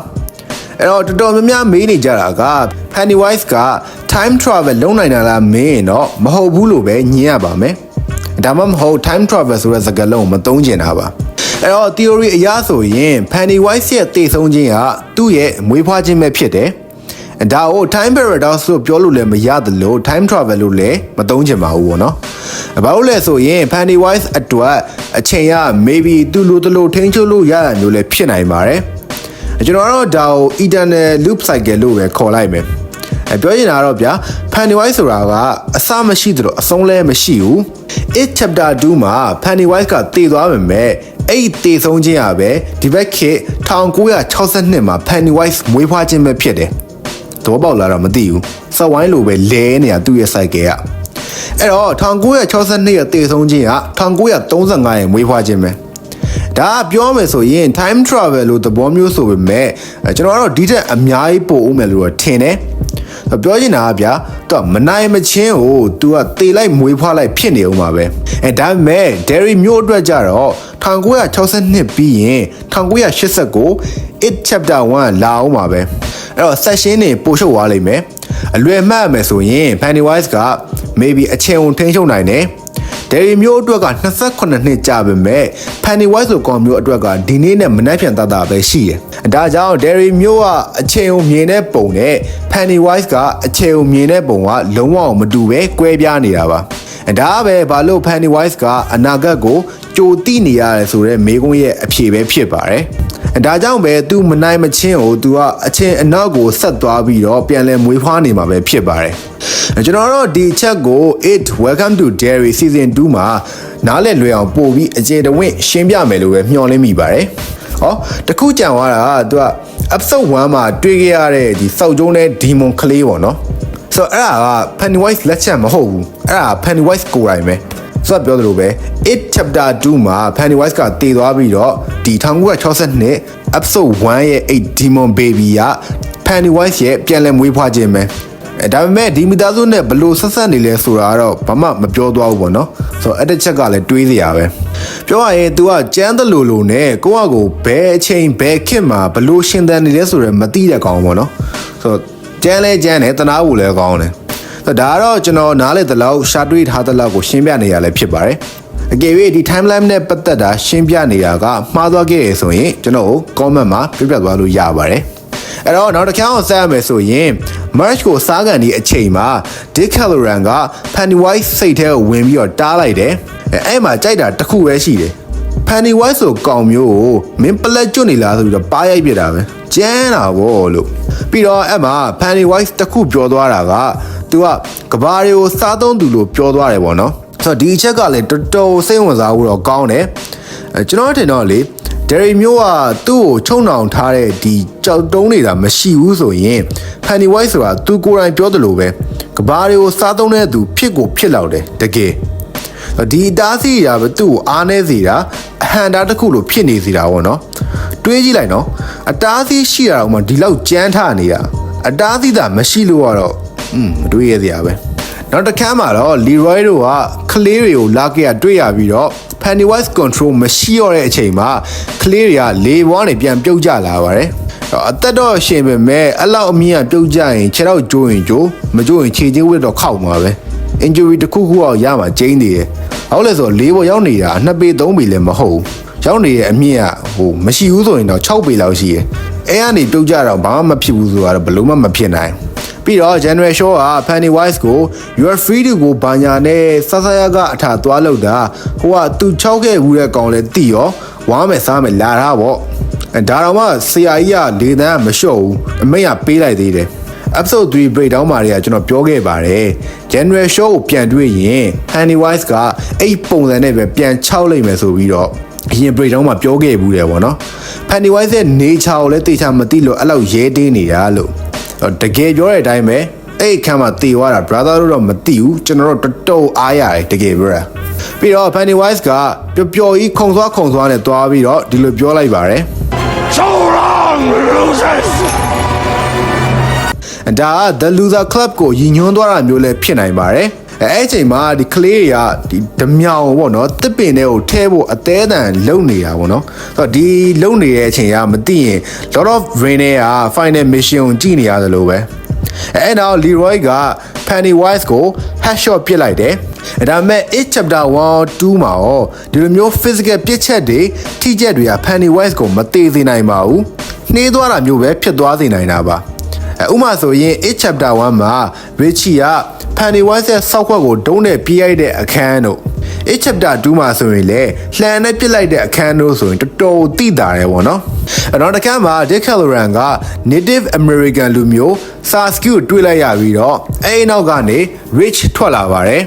အဲ့တော့တော်တော်များများမေးနေကြတာက Pennywise က time travel လုပ်နိုင်တာလားမင်းတော့မဟုတ်ဘူးလို့ပဲညင်ရပါမယ်ဒါမှမဟုတ် time travel ဆိုတဲ့စကားလုံးကိုမသုံးကျင်တာပါအဲ့တော့ theory အရဆိုရင် Pennywise ရဲ့တည်ဆုံးခြင်းကသူ့ရဲ့မွေးဖွားခြင်းပဲဖြစ်တယ်ဒါကို time paradox လို့ပြောလို့လည်းမရတယ်လို့ time travel လို့လည်းမသုံးချင်ပါဘူးပေါ့နော်။ဘာလို့လဲဆိုရင် Pennywise အတွက်အချိန်က maybe သူ့လိုတလို့ထိန်းချုပ်လို့ရတာမျိုးလည်းဖြစ်နိုင်ပါတယ်။ကျွန်တော်တော့ဒါကို eternal loop cycle လို့ပဲခေါ်လိုက်မယ်။ပြောချင်တာတော့ဗျာ Pennywise ဆိုတာကအစမရှိသလိုအဆုံးလည်းမရှိဘူး။ It chapter 2မှာ Pennywise ကတည်သွားပေမဲ့အဲ့ဒီတည်ဆုံးခြင်းကပဲဒီဘက်ခေတ်1962မှာ Pennywise မွေးဖွားခြင်းပဲဖြစ်တယ်။တော့ပေါက်လာတော့မသိဘူးစက်ဝိုင်းလိုပဲလဲနေတာသူ့ရဲ့ cycle ကအဲ့တော့1962ရဲ့တည်ဆုံးခြင်းက1935ရဲ့မွေးဖွားခြင်းပဲဒါကပြောမယ်ဆိုရင် time travel လို့သဘောမျိုးဆိုပေမဲ့ကျွန်တော်ကတော့ဒီထက်အများကြီးပို့ဦးမယ်လို့တော့ထင်တယ်ပြောချင်တာကဗျာသူကမနိုင်မချင်းကို तू ကတေလိုက်မွေးဖွားလိုက်ဖြစ်နေအောင်ပါပဲဒါပေမဲ့ Derry မျိုးအတွက်ကြတော့1962ပြီးရင်1989 It chapter 1လာအောင်ပါပဲအဲ့တော့ session တွေပို့ချုပ်သွားလိမ့်မယ်အလွယ်မှတ်ရမယ်ဆိုရင် Pennywise က maybe အချိန်ုံထိန်းချုပ်နိုင်တယ် Derry မျိုးအတွက်က28နှစ်ကြာပေမဲ့ Pennywise ကိုကောင်မျိုးအတွက်ကဒီနေ့နဲ့မနှက်ပြန်တပဲရှိတယ်ဒါကြောင့် Derry မျိုးကအချိန်ုံမြင်တဲ့ပုံနဲ့ Pennywise ကအချိန်ုံမြင်တဲ့ပုံကလုံးဝမတူပဲကွဲပြားနေတာပါဒါပဲဘာလို့ Pennywise ကအနာဂတ်ကိုကြိုသိနေရတယ်ဆိုတော့မေကွန်းရဲ့အဖြေပဲဖြစ်ပါတယ်ဒါကြောင့်ပဲ तू မနိုင်မချင်းကို तू ကအချင်းအနောက်ကိုဆက်သွားပြီးတော့ပြန်လဲမွေးဖွားနေမှာပဲဖြစ်ပါတယ်ကျွန်တော်တို့ဒီချက်ကို It Welcome to Derry Season 2မှာနားလည်လွယ်အောင်ပို့ပြီးအကျေတဝင့်ရှင်းပြမယ်လို့ပဲမျှော်လင့်မိပါတယ်ဟောတခုကြံသွားတာက तू က episode 1မှာတွေ့ခဲ့ရတဲ့ဒီစောက်ကျုံးတဲ့ demon ကလေးပေါ့နော်ဆိုတော့အဲ့ဒါက Pennywise လက်ချက်မဟုတ်ဘူးအဲ့ဒါ Pennywise ကိုယ်တိုင်ပဲဆိုတော့ပြောသလိုပဲ It chapter 2မှာ Pennywise ကတည်သွားပြီးတော့ဒီ1962 episode 1ရဲ့အဲ့ demon baby က Pennywise ရဲ့ပြန်လည်မွေးဖွားခြင်းပဲဒါပေမဲ့ဒီမိသားစုနဲ့ဘလို့ဆက်ဆက်နေလဲဆိုတာကတော့ဘာမှမပြောသွားဘူးပေါ့နော်ဆိုတော့အဲ့တစ်ချက်ကလည်းတွေးစရာပဲပြောရရင် तू ကကြမ်းသလိုလိုနဲ့ကိုယ့်အကိုဘယ်အချိန်ဘယ်ခေတ်မှာဘလို့ရှင်သန်နေလဲဆိုတော့မသိတဲ့ကောင်ပေါ့နော်ဆိုတော့ကြမ်းလဲကြမ်းတယ်တနာဖို့လဲကောင်းတယ်ဒါကတော့ကျွန်တော်နားလေတလောက်ရှာတွေးထားတလောက်ကိုရှင်းပြနေရလဲဖြစ်ပါတယ်အကယ်၍ဒီ timeline နဲ့ပတ်သက်တာရှင်းပြနေတာကမှားသွားခဲ့ရဆိုရင်ကျွန်တော် comment မှာပြပြသွားလို့ရပါတယ်အဲ့တော့နောက်တစ်ခါအောင်ဆက်ရမယ်ဆိုရင် March ကိုစားကန်ဒီအချိန်မှာ Dick Halloran က Pennywise စိတ်ထဲကိုဝင်ပြီးတော့တားလိုက်တယ်အဲ့မှာကြိုက်တာတစ်ခုပဲရှိတယ် Pennywise ဆိုကောင်မျိုးကိုမင်းပလက်ကျွတ်နေလားဆိုပြီးတော့ပါရိုက်ပြတာပဲကျန်းတာဗောလို့ပြီးတော့အဲ့မှာ Pennywise တစ်ခုပြောသွားတာကသူကကဘာတွေကိုစားသုံးသူလို့ပြောသွားတယ်ဗောနော်ဆိုတော့ဒီအချက်ကလည်းတော်တော်စိတ်ဝင်စားဖို့တော့ကောင်းတယ်ကျွန်တော်ထင်တော့လေ Derry မျိုးကသူ့ကိုချုံနှောင်ထားတဲ့ဒီကြောက်တုံးနေတာမရှိဘူးဆိုရင် Pennywise ဆိုတာသူကိုယ်တိုင်ပြောသလိုပဲကဘာတွေကိုစားသုံးတဲ့သူဖြစ်ကိုဖြစ်လောက်တယ်တကယ်ဒီတားစီရာပဲသူ့ကိုအားနေစေတာအဟံတာတစ်ခုလိုဖြစ်နေစေတာပေါ့နော်တွေးကြည့်လိုက်နော်အတားစီရှိတာတော့မှဒီလောက်ကြမ်းထနေတာအတားစီတာမရှိလို့ကတော့မတွေးရစရာပဲနောက်တစ်ခါမှာတော့ Leroy တို့ကကလေးတွေကိုလာခဲ့ရတွေ့ရပြီးတော့ Pennywise control မရှိရတဲ့အချိန်မှာကလေးတွေကလေဘွားနေပြန်ပြုတ်ကျလာပါတယ်အသက်တော့ရှင်ပေမဲ့အဲ့လောက်အမြင့်ကပြုတ်ကျရင်ခြေတော့ကျိုးရင်ကျိုးမကျိုးရင်ခြေချင်းဝစ်တော့ခောက်မှာပဲ injury တစ်ခုခုအောင်ရမှာကျင်းနေတယ်ဟုတ်လဲဆိုလေးပေါ်ရောက်နေတာ2ပေ3ပေလည်းမဟုတ်ရောက်နေတဲ့အမြင့်ကမရှိဘူးဆိုရင်တော့6ပေလောက်ရှိတယ်အဲကနေပြုတ်ကျတော့ဘာမှမဖြစ်ဘူးဆိုတော့ဘလို့မှမဖြစ်နိုင်ပြီးတော့ General Shaw က Pennywise ကို you are free to go ဘာညာနဲ့ဆဆရကအထာသွားလို့တာဟိုကသူ6ခဲ့ဘူးတဲ့ကောင်လဲတိရောဝါမယ်စားမယ်လာတာပေါ့ဒါတော့မှဆရာကြီးကလေတန်းကမလျှော့ဘူးအမိတ်ကပေးလိုက်သေးတယ် episode 3 breakdown မှာတွေကကျွန်တော်ပြောခဲ့ပါတယ် General Shaw ကိုပြန်တွေ့ရင် Pennywise ကအဲ့ပုံစံနဲ့ပဲပြန်ခြောက်လိုက်မယ်ဆိုပြီးတော့အရင် breakdown မှာပြောခဲ့ဘူးတယ်ပေါ့နော် Pennywise ရဲ့ nature ကိုလည်းသိချာမသိလို့အဲ့လောက်ရဲတင်းနေတာလို့တကယ်ပြောတဲ့အတိုင်းပဲအဲ့အခါမှာတေသွားတာ brother တို့တော့မသိဘူးကျွန်တော်တို့တော်တော်အားရတယ်တကယ်ပြောတာပြီးတော့ Pennywise ကပျော်ကြီးခုံဆွားနဲ့တွားပြီးတော့ဒီလိုပြောလိုက်ပါတယ် So long, losers! ဒါက The Loser Club ကိုရည်ညွှန်းသွားတာမျိုးလည်းဖြစ်နိုင်ပါတယ် အဲ့အချိန်မှာဒီကလေးတွေကဒီဓမြောင်ပေါ့နော်တစ်ပင်တွေကိုထဲဖို့အသေးအတန်လုံနေတာပေါ့နော်ဆိုတော့ဒီလုံနေတဲ့အချိန်ကမသိရင် Lord of Rain ရဲ့ Final Mission ကိုကြည့်နေရတယ်လို့ပဲအဲ့နောက် Leroy က Pennywise ကို headshot ပစ်လိုက်တယ်ဒါပေမဲ့ It Chapter 1 2မှာရောဒီလိုမျိုး physical ပစ်ချက်တွေထိချက်တွေက Pennywise ကိုမသေးစေနိုင်ပါဘူးနှေးသွားတာမျိုးပဲဖြစ်သွားစေနိုင်တာပါဥပမာဆိုရင် It Chapter 1မှာ Richie က Pennywise ရဲ့စောက်ခွက်ကိုဒုံးနဲ့ပြေးရိုက်တဲ့အခန်းတို့ It Chapter 2မှာဆိုရင်လည်းလှန်နဲ့ပစ်လိုက်တဲ့အခန်းတို့ဆိုရင်တော်တော်သိတာတယ်ပေါ့နော်နောက်တစ်ခါမှာ Dick Halloran က Native American လူမျိုး Saskia ကိုတွေ့လိုက်ရပြီးတော့အဲ့နောက်ကနေ Rich ထွက်လာပါတယ်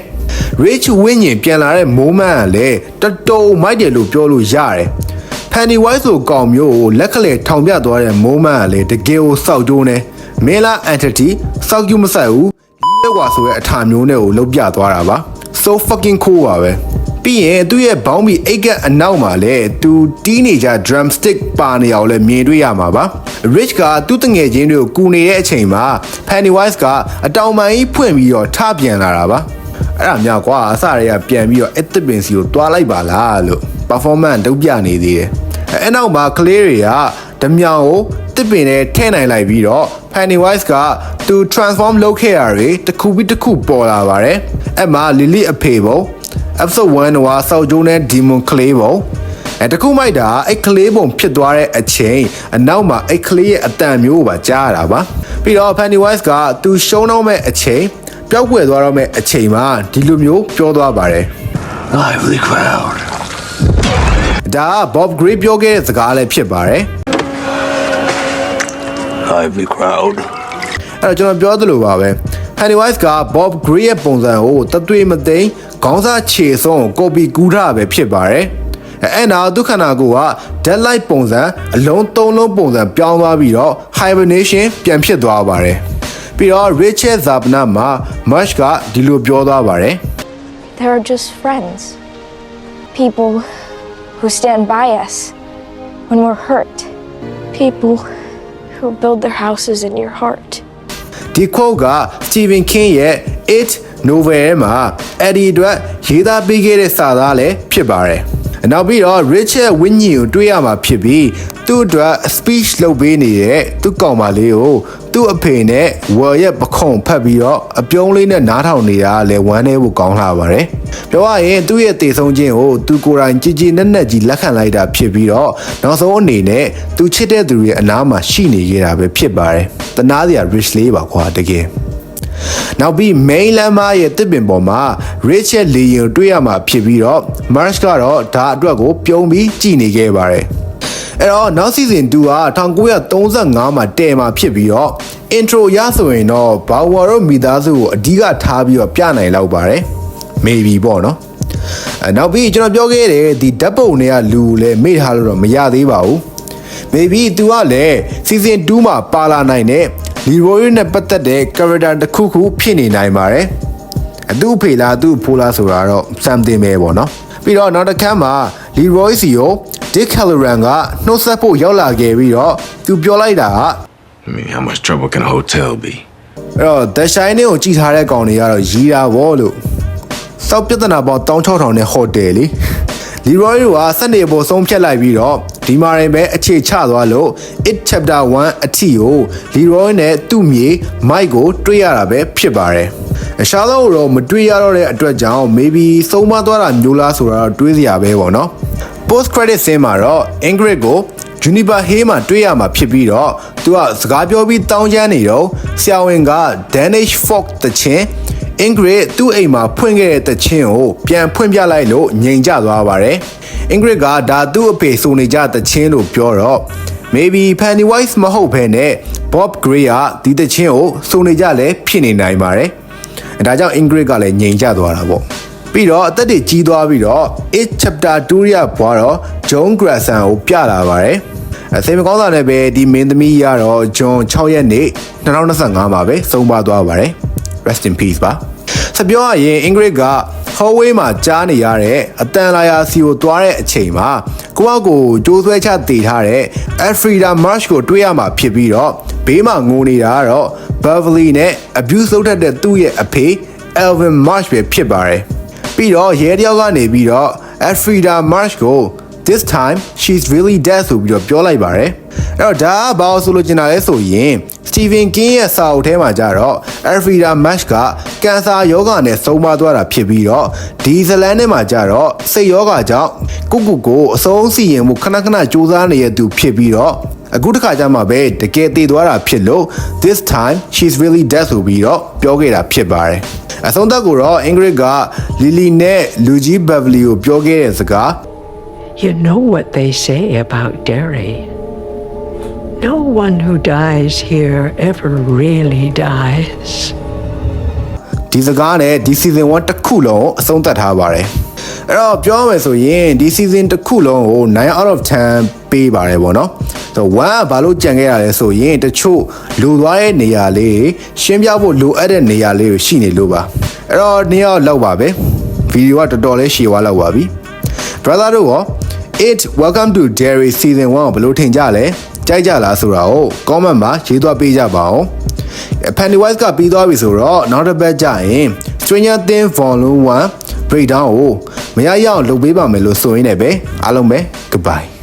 Rich ဝင်းညင်ပြန်လာတဲ့ moment ကလည်းတော်တော်မိုက်တယ်လို့ပြောလို့ရတယ်Pennywise ကိုကောင်မျိုးကိုလက်ကလေးထောင်ပြသွားတဲ့ moment ကလည်းတကယ်ကိုစောက်ကျိုးနေမင်းလား entity စောက်ကျူးမဆိုင်ဘူးလီဝါဆိုတဲ့အထာမျိုးနဲ့ကိုလုတ်ပြသွားတာပါ so fucking cool ပါပဲပြီးရင်သူ့ရဲ့ဘောင်းဘီအိတ်ကအနောက်မှာလည်းသူတီးနေကြ drumstick ပါနေအောင်လည်းမြင်တွေ့ရမှာပါ Rich ကသူ့တငယ်ချင်းတွေကိုကူနေတဲ့အချိန်မှာ Pennywise ကအတောင်ပံကြီးဖွင့်ပြီးတော့ထပြန်လာတာပါအဲ့ဒါများကွာအစတွေကပြန်ပြီးတော့အသစ်ပင်စီကိုတွားလိုက်ပါလားလို့ performance တုံးပြနေသေးတယ်အဲ့နောက်မှာကလေးတွေကဓမြောင်ကိုတစ်ပင်နဲ့ထည့်နိုင်လိုက်ပြီးတော့ Pennywise ကသူ transform လုပ်ခဲ့ရတွေတစ်ခုပြီးတစ်ခုပေါ်လာပါတယ်အဲ့မှာ Lily အဖေပုံ episode 1ကစောက်ကျိုးနဲ့ demon ကလေးပုံတခုမိုက်တာအဲ့ကလေးပုံဖြစ်သွားတဲ့အချိန်အနောက်မှာအဲ့ကလေးရဲ့အတန်မျိုးကိုပါကြားရတာပါပြီးတော့ Pennywise ကသူရှုံးတော့မဲ့အချိန်ပျောက်ကွယ်သွားတော့မဲ့အချိန်မှာဒီလိုမျိုးပြောသွားပါတယ် Lively crowd. ဒါက Bob Gray ပြောခဲ့တဲ့စကားလည်းဖြစ်ပါတယ် Lively crowd. အဲ့တော့ကျွန်တော်ပြောသလိုပါပဲ Pennywise က Bob Gray ရဲ့ပုံစံကိုတသွေးမသိမ်းခေါင်းစားခြေစွန်းကိုပီကူးထားပဲဖြစ်ပါတယ်အဲ့နောက်ဒုက္ခနာကိုက Deadlight ပုံစံအလုံး၃လုံးပုံစံပြောင်းသွားပြီးတော့ Hibernation ပြန်ဖြစ်သွားပါတယ်ပြီးတော့ Richard Zabna မှာ Marsh ကဒီလိုပြောသွားပါတယ် They are just friends. People who stand by us when we're hurt. People who build their houses in your heart. ဒီ quote က Stephen King ရဲ့ It novel မှာအဲ့ဒီအတွက်ရေးသားပေးခဲ့တဲ့စာသားလည်းဖြစ်ပါတယ်နောက်ပြီးတော့ Richard ဝင်းညင်ကိုတွေ့ရမှာဖြစ်ပြီးသူ့အတွက် speech လုပ်ပေးနေတဲ့သူ့ကောင်မလေးကိုသူ့အဖေနဲ့ဝယ်ရဲ့ပခုံးဖတ်ပြီးတော့အပြုံးလေးနဲ့နားထောင်နေတာလည်းဝမ်းနေဖို့ကောင်းလာပါတယ်ပြောရရင်သူ့ရဲ့တည်ဆုံးခြင်းကိုသူကိုယ်တိုင်ကြည်ကြည်နက်နက်ကြီးလက်ခံလိုက်တာဖြစ်ပြီးတော့နောက်ဆုံးအနေနဲ့သူချစ်တဲ့သူရဲ့အနားမှာရှိနေခဲ့တာပဲဖြစ်ပါတယ်တနာစရာ rich လေးပါကွာတကယ်နောက်ပြီး main လမ်းမရဲ့တစ်ပင်ပေါ်မှာ Richard လေရင်တွေ့ရမှာဖြစ်ပြီးတော့ Marsh ကတော့ဒါအတွက်ကိုပြုံးပြီးကြည်နေခဲ့ပါတယ်အဲ့တော့နောက် season 2က1935မှာတည်မှာဖြစ်ပြီးတော့ intro ရဆိုရင်တော့ဘာဝါတို့မိသားစုကိုအဓိကထားပြီးတော့ပြနိုင်လောက်ပါတယ် maybe ပေါ့နော်နောက်ပြီးကျွန်တော်ပြောခဲ့တဲ့ဒီဓာတ်ပုံတွေကလူကိုလည်းမေ့ထားလို့တော့မရသေးပါဘူး maybe သူကလည်း season 2မှာပါလာနိုင်တဲ့Leroy နဲ့ပတ်သက်တဲ့ character တစ်ခုခုဖြစ်နေနိုင်ပါတယ်သူ့ဖေလားသူ့ဖိုးလားဆိုတာတော့ something ပဲပေါ့နော်ပြီးတော့နောက်တစ်ခါမှာ Leroy စီကို Dick Halloran ကနှုတ်ဆက်ဖို့ရောက်လာခဲ့ပြီးတော့သူပြောလိုက်တာက I mean, how much trouble can a hotel be? အဲ့တော့ The Shining ကိုကြည်ထားတဲ့ကောင်တွေကတော့ရီးတာဗောလို့စောက်ပြဿနာပေါင်း16000နဲ့ဟိုတယ်လေLeroy တို့ကစနေပေါ်ဆုံးဖြတ်လိုက်ပြီးတော့ဒီမှာရင်ပဲအခြေချသွားလို့ It Chapter 1အထိကို Leroy နဲ့သူ့မြေ Mike ကိုတွေ့ရတာပဲဖြစ်ပါတယ်ရှားလို့တော့မတွေ့ရတော့တဲ့အတွက်ကြောင့် maybe ဆုံးမသွားတာမျိုးလားဆိုတာတော့တွေးစရာပဲပေါ့နော် Post credit scene မှာတော့ Ingrid ကို Juniper Hay မှာတွေ့ရမှာဖြစ်ပြီးတော့သူကစကားပြောပြီးတောင်းချမ်းနေတော့ဆရာဝန်က Danish folk တချင်းIngrid သူ့အိမ်မှာဖွင့်ခဲ့တဲ့တချင်းကိုပြန်ဖွင့်ပြလိုက်လို့ငြိမ်ကျသွားပါတယ်။ Ingrid ကဒါသူ့အဖေဆိုနေကြတချင်းလို့ပြောတော့ maybe Pennywise မဟုတ်ဘဲနဲ့ Bob Gray ကဒီတချင်းကိုဆိုနေကြလဲဖြစ်နေနိုင်ပါတယ်။ဒါကြောင့် Ingrid ကလည်းငြိမ်ကျသွားတာပေါ့။ပြီးတော့အသက်တွေကြီးသွားပြီးတော့ It Chapter 2 ရဘွားတော့ John Grayson ကိုပြလာပါတယ်။စိတ်မကောင်းတာနဲ့ပဲဒီမင်းသမီးရတော့ John 6 ရက်နေ့2025မှာပဲဆုံးပါသွားပါတယ်။ Rest in peace ပါ။ဆက်ပြောရရင် Ingrid က hallway မှာကြားနေရတဲ့အတန်လာယာစီကိုသွားတဲ့အချိန်မှာကိုယ့်အကိုကြိုးဆွဲချတည်ထားတဲ့ Alfreda Marsh ကိုတွေ့ရမှာဖြစ်ပြီးတော့ဘေးမှာငိုနေတာကတော့ Beverly နဲ့ abuse လုပ်တတ်တဲ့သူ့ရဲ့အဖေ Alvin Marsh ပဲဖြစ်ပါတယ်ပြီးတော့ရဲတယောက်ကနေပြီးတော့ Elfrida Marsh ကို this time she's really dead ဆိုပြီးတော့ပြောလိုက်ပါတယ်အဲ့တော့ဒါကဘာလို့ဆိုလို့ကျင်တာလဲဆိုရင် Stephen King ရဲ့စာအုပ်ထဲမှာကြတော့ Elfrida Marsh ကကင်ဆာရောဂါနဲ့ဆုံးမသွားတာဖြစ်ပြီးတော့ဒီဇလန်ထဲမှာကြတော့စိတ်ရောဂါကြောင့်ကိုအဆုံးစီရင်မှုခဏစူးစမ်းနေတဲ့သူဖြစ်ပြီးတော့အခုတစ်ခါကျမှပဲတကယ်တည်သွားတာဖြစ်လို့ this time she's really dead ဆိုပြီးတော့ပြောခဲ့တာဖြစ်ပါတယ်အဆုံးသတ်ကိုတော့ Ingrid က Lily နဲ့ Luigi Beverly ကိုပြောခဲ့တဲ့စကား You know what they say about Derry. No one who dies here ever really dies. ဒီစကားနဲ့ဒီ season 1တစ်ခုလုံးအဆုံးသတ်ထားပါတယ်အဲ့တော့ပြောရမယ်ဆိုရင်ဒီ season တစ်ခုလုံးကို9 out of 10ပေးပါတယ်ပေါ့နော်ဆိုတော့1ကဘာလို့ကြံခဲ့ရလဲဆိုရင်တချို့လိုသွားတဲ့နေရာလေးရှင်းပြဖို့လိုအပ်တဲ့နေရာလေးကိုရှိနေလို့ပါအဲ့တော့နှစ်ယောက်လောက်ပါပဲဗီဒီယိုကတော်တော်လေးရှည်သွားလောက်ပါပြီ brother တို့ရော It welcome to Derry season 1ကိုဘယ်လိုထင်ကြလဲကြိုက်ကြလားဆိုတာကို comment မှာရေးသွားပေးကြပါဦး Pennywise ကပြီးသွားပြီဆိုတော့နောက်တစ်ပတ်ကျရင် Stranger Things Volume 1 breakdown ကိုမရရအောင်လုပ်ပေးပါမယ်လို့ဆိုရင်းနဲ့ပဲအားလုံးပဲ goodbye